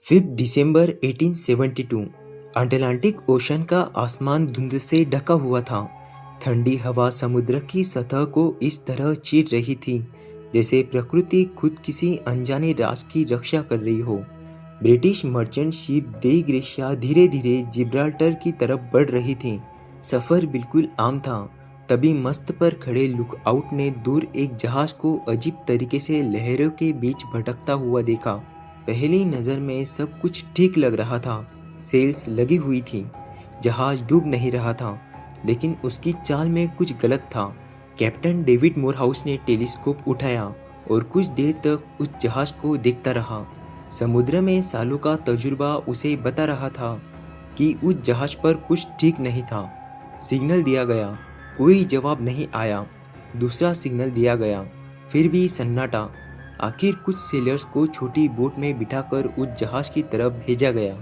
5 दिसंबर 1872 Atlantic ocean का आसमान धुंध से ढका हुआ था। ठंडी हवा समुद्र की सतह को इस तरह चीर रही थी जैसे प्रकृति खुद किसी अनजाने राज की रक्षा कर रही हो। ब्रिटिश मर्चेंट शिप दे ग्रेशिया धीरे धीरे जिब्राल्टर की तरफ बढ़ रही थी। सफ़र बिल्कुल आम था। तभी मस्त पर खड़े लुकआउट ने दूर एक जहाज को अजीब तरीके से लहरों के बीच भटकता हुआ देखा। पहली नज़र में सब कुछ ठीक लग रहा था। सेल्स लगी हुई थी, जहाज डूब नहीं रहा था, लेकिन उसकी चाल में कुछ गलत था। कैप्टन डेविड मोरहाउस ने टेलीस्कोप उठाया और कुछ देर तक उस जहाज को देखता रहा। समुद्र में सालों का तजुर्बा उसे बता रहा था कि उस जहाज पर कुछ ठीक नहीं था। सिग्नल दिया गया, कोई जवाब नहीं आया। दूसरा सिग्नल दिया गया, फिर भी सन्नाटा। आखिर कुछ सेलर्स को छोटी बोट में बिठाकर उस जहाज की तरफ भेजा गया।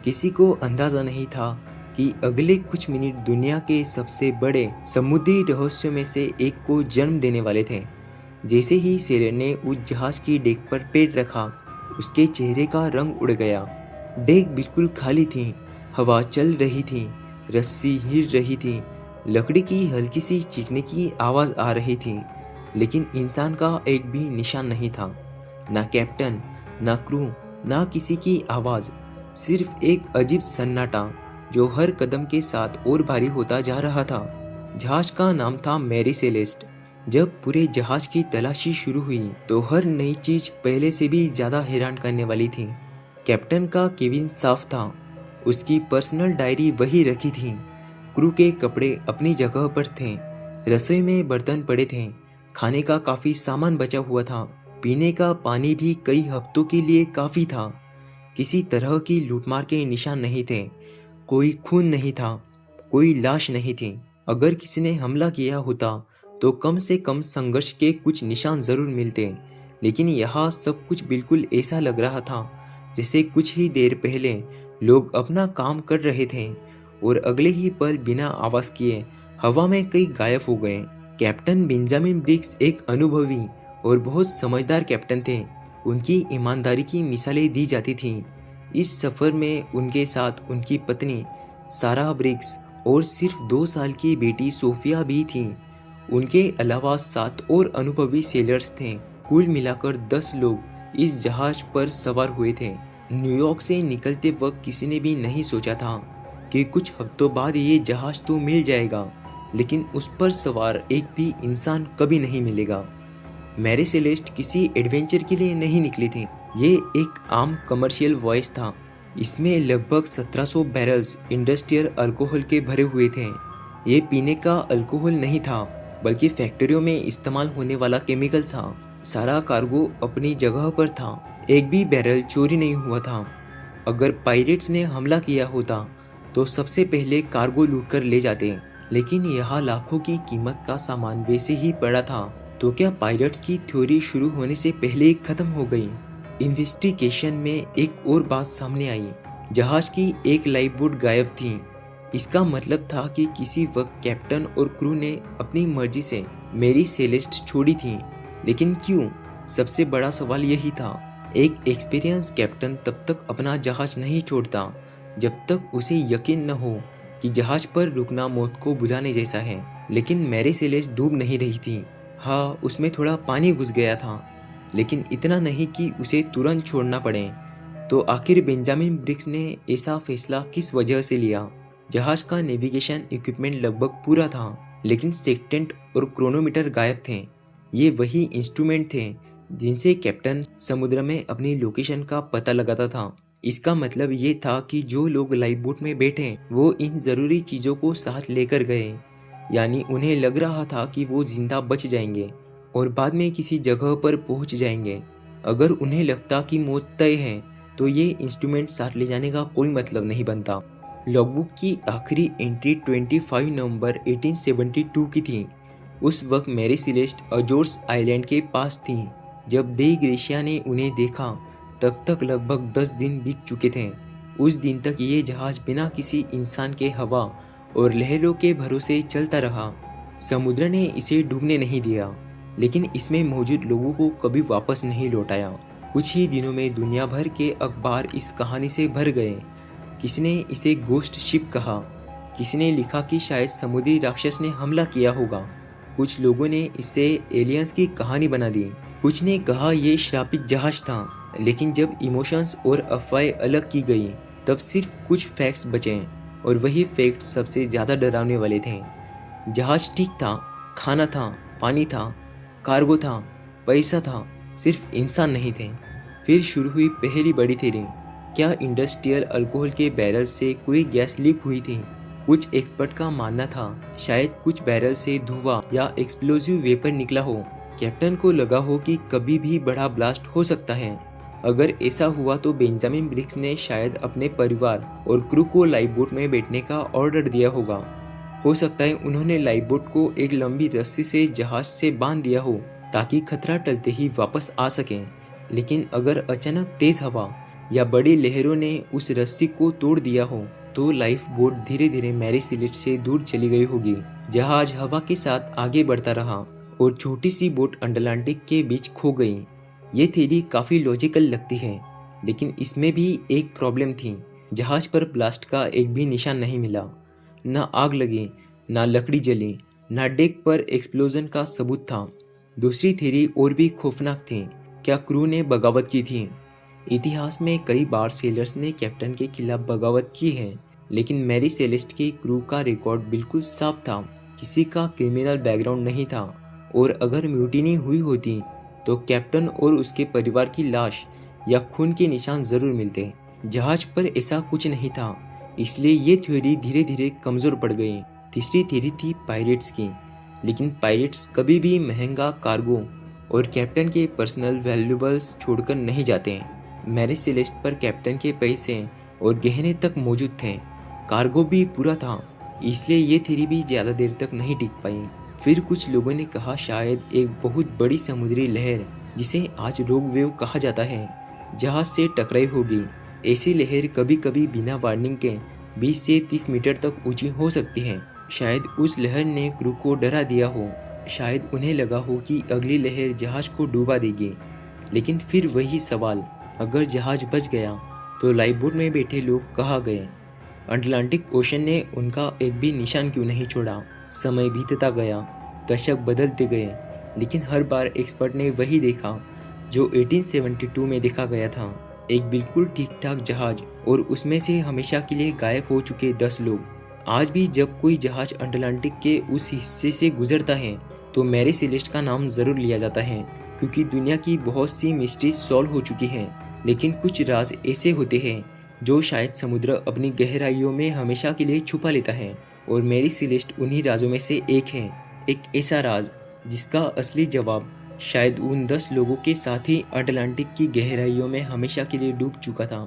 किसी को अंदाजा नहीं था कि अगले कुछ मिनट दुनिया के सबसे बड़े समुद्री रहस्यों में से एक को जन्म देने वाले थे। जैसे ही सेलर ने उस जहाज की डेक पर पैर रखा, उसके चेहरे का रंग उड़ गया। डेक बिल्कुल खाली थी, हवा चल रही थी, रस्सी हिल रही थी, लकड़ी की हल्की सी चीखने की आवाज़ आ रही थी, लेकिन इंसान का एक भी निशान नहीं था। ना कैप्टन, ना क्रू, ना किसी की आवाज़, सिर्फ एक अजीब सन्नाटा जो हर कदम के साथ और भारी होता जा रहा था। जहाज का नाम था मैरी सेलेस्ट। जब पूरे जहाज की तलाशी शुरू हुई तो हर नई चीज पहले से भी ज्यादा हैरान करने वाली थी। कैप्टन का केबिन साफ था, उसकी पर्सनल डायरी वही रखी थी। क्रू के कपड़े अपनी जगह पर थे, रसोई में बर्तन पड़े थे, खाने का काफ़ी सामान बचा हुआ था, पीने का पानी भी कई हफ्तों के लिए काफ़ी था। किसी तरह की लूटमार के निशान नहीं थे, कोई खून नहीं था, कोई लाश नहीं थी। अगर किसी ने हमला किया होता तो कम से कम संघर्ष के कुछ निशान ज़रूर मिलते, लेकिन यहाँ सब कुछ बिल्कुल ऐसा लग रहा था जैसे कुछ ही देर पहले लोग अपना काम कर रहे थे और अगले ही पल बिना आवाज़ किए हवा में कई गायब हो गए। कैप्टन बेंजामिन ब्रिग्स एक अनुभवी और बहुत समझदार कैप्टन थे। उनकी ईमानदारी की मिसालें दी जाती थीं। इस सफ़र में उनके साथ उनकी पत्नी सारा ब्रिग्स और सिर्फ 2 साल की बेटी सोफिया भी थीं। उनके अलावा 7 और अनुभवी सेलर्स थे। कुल मिलाकर 10 लोग इस जहाज पर सवार हुए थे। न्यूयॉर्क से निकलते वक्त किसी ने भी नहीं सोचा था कि कुछ हफ्तों बाद ये जहाज तो मिल जाएगा, लेकिन उस पर सवार एक भी इंसान कभी नहीं मिलेगा। मैरी सेलेस्ट किसी एडवेंचर के लिए नहीं निकली थी। ये एक आम कमर्शियल वॉयस था। इसमें लगभग 1700 बैरल्स इंडस्ट्रियल अल्कोहल के भरे हुए थे। ये पीने का अल्कोहल नहीं था, बल्कि फैक्ट्रियों में इस्तेमाल होने वाला केमिकल था। सारा कार्गो अपनी जगह पर था, एक भी बैरल चोरी नहीं हुआ था। अगर पायरेट्स ने हमला किया होता तो सबसे पहले कार्गो लूट कर ले जाते, लेकिन यहाँ लाखों की कीमत का सामान वैसे ही पड़ा था। तो क्या पायरेट्स की थ्योरी शुरू होने से पहले ही खत्म हो गई? इन्वेस्टिगेशन में एक और बात सामने आई। जहाज की एक लाइफ बोट गायब थी। इसका मतलब था कि किसी वक्त कैप्टन और क्रू ने अपनी मर्जी से मैरी सेलेस्ट छोड़ी थी, लेकिन क्यों? सबसे बड़ा सवाल यही था। एक एक्सपीरियंस कैप्टन तब तक अपना जहाज नहीं छोड़ता जब तक उसे यकीन न हो कि जहाज पर रुकना मौत को बुलाने जैसा है। लेकिन मैरी सेलेस्ट डूब नहीं रही थी। हाँ, उसमें थोड़ा पानी घुस गया था, लेकिन इतना नहीं कि उसे तुरंत छोड़ना पड़े। तो आखिर बेंजामिन ब्रिग्स ने ऐसा फैसला किस वजह से लिया? जहाज का नेविगेशन इक्विपमेंट लगभग पूरा था, लेकिन सेक्टेंट और क्रोनोमीटर गायब थे। ये वही इंस्ट्रूमेंट थे जिनसे कैप्टन समुद्र में अपनी लोकेशन का पता लगाता था। इसका मतलब ये था कि जो लोग लाइफ बोट में बैठे वो इन ज़रूरी चीज़ों को साथ लेकर गए, यानी उन्हें लग रहा था कि वो जिंदा बच जाएंगे और बाद में किसी जगह पर पहुंच जाएंगे। अगर उन्हें लगता कि मौत तय है तो ये इंस्ट्रूमेंट साथ ले जाने का कोई मतलब नहीं बनता। लॉगबुक की आखिरी एंट्री 25 नवंबर 1872 की थी। उस वक्त मैरी सेलेस्ट अजोर्स आइलैंड के पास थी। जब दे ग्रेशिया ने उन्हें देखा तब तक लगभग 10 दिन बीत चुके थे। उस दिन तक ये जहाज बिना किसी इंसान के हवा और लहरों के भरोसे चलता रहा। समुद्र ने इसे डूबने नहीं दिया, लेकिन इसमें मौजूद लोगों को कभी वापस नहीं लौटाया। कुछ ही दिनों में दुनिया भर के अखबार इस कहानी से भर गए। किसी ने इसे गोस्ट शिप कहा, किसी ने लिखा कि शायद समुद्री राक्षस ने हमला किया होगा। कुछ लोगों ने इसे एलियंस की कहानी बना दी, कुछ ने कहा ये श्रापित जहाज था। लेकिन जब इमोशंस और अफवाहें अलग की गई, तब सिर्फ कुछ फैक्ट्स बचे, और वही फैक्ट्स सबसे ज़्यादा डरावने वाले थे। जहाज ठीक था, खाना था, पानी था, कार्गो था, पैसा था, सिर्फ इंसान नहीं थे। फिर शुरू हुई पहली बड़ी थ्योरी। क्या इंडस्ट्रियल अल्कोहल के बैरल से कोई गैस लीक हुई थी? कुछ एक्सपर्ट का मानना था शायद कुछ बैरल से धुआं या एक्सप्लोजिव वेपर निकला हो। कैप्टन को लगा हो कि कभी भी बड़ा ब्लास्ट हो सकता है। अगर ऐसा हुआ तो बेंजामिन ब्रिग्स ने शायद अपने परिवार और क्रू को लाइफ बोट में बैठने का ऑर्डर दिया होगा। हो सकता है उन्होंने लाइफ बोट को एक लंबी रस्सी से जहाज से बांध दिया हो ताकि खतरा टलते ही वापस आ सकें। लेकिन अगर अचानक तेज हवा या बड़ी लहरों ने उस रस्सी को तोड़ दिया हो, तो लाइफ बोट धीरे धीरे मैरी सेलेस्ट से दूर चली गई होगी। जहाज हवा के साथ आगे बढ़ता रहा और छोटी सी बोट अटलांटिक के बीच खो गई। ये थ्योरी काफ़ी लॉजिकल लगती है, लेकिन इसमें भी एक प्रॉब्लम थी। जहाज पर ब्लास्ट का एक भी निशान नहीं मिला। न आग लगी, न लकड़ी जली, न डेक पर एक्सप्लोजन का सबूत था। दूसरी थ्योरी और भी खौफनाक थी। क्या क्रू ने बगावत की थी? इतिहास में कई बार सेलर्स ने कैप्टन के खिलाफ बगावत की है, लेकिन मैरी सेलेस्ट के क्रू का रिकॉर्ड बिल्कुल साफ था। किसी का क्रिमिनल बैकग्राउंड नहीं था, और अगर म्यूटिनी हुई होती तो कैप्टन और उसके परिवार की लाश या खून के निशान जरूर मिलते। जहाज पर ऐसा कुछ नहीं था, इसलिए ये थ्योरी धीरे धीरे कमज़ोर पड़ गई। तीसरी थ्योरी थी पायरेट्स की, लेकिन पायरेट्स कभी भी महंगा कार्गो और कैप्टन के पर्सनल वैल्यूबल्स छोड़कर नहीं जाते। मैरी सेलेस्ट पर कैप्टन के पैसे और गहने तक मौजूद थे, कार्गो भी पूरा था, इसलिए ये थ्योरी भी ज़्यादा देर तक नहीं टिक पाई। फिर कुछ लोगों ने कहा शायद एक बहुत बड़ी समुद्री लहर, जिसे आज रोग वेव कहा जाता है, जहाज से टकराई होगी। ऐसी लहर कभी कभी बिना वार्निंग के 20 से 30 मीटर तक ऊंची हो सकती है। शायद उस लहर ने क्रू को डरा दिया हो, शायद उन्हें लगा हो कि अगली लहर जहाज को डूबा देगी। लेकिन फिर वही सवाल, अगर जहाज बच गया तो लाइफ बोट में बैठे लोग कहाँ गए? अटलांटिक ओशन ने उनका एक भी निशान क्यों नहीं छोड़ा? समय बीतता गया, दशक बदलते गए, लेकिन हर बार एक्सपर्ट ने वही देखा जो 1872 में देखा गया था, एक बिल्कुल ठीक ठाक जहाज और उसमें से हमेशा के लिए गायब हो चुके 10 लोग। आज भी जब कोई जहाज अटलांटिक के उस हिस्से से गुजरता है तो मैरी सेलेस्ट का नाम ज़रूर लिया जाता है, क्योंकि दुनिया की बहुत सी मिस्ट्रीज सॉल्व हो चुकी हैं। लेकिन कुछ राज ऐसे होते हैं जो शायद समुद्र अपनी गहराइयों में हमेशा के लिए छुपा लेता है, और मैरी सेलेस्ट उन्हीं राजों में से एक है। एक ऐसा राज जिसका असली जवाब शायद उन 10 लोगों के साथ ही अटलांटिक की गहराइयों में हमेशा के लिए डूब चुका था।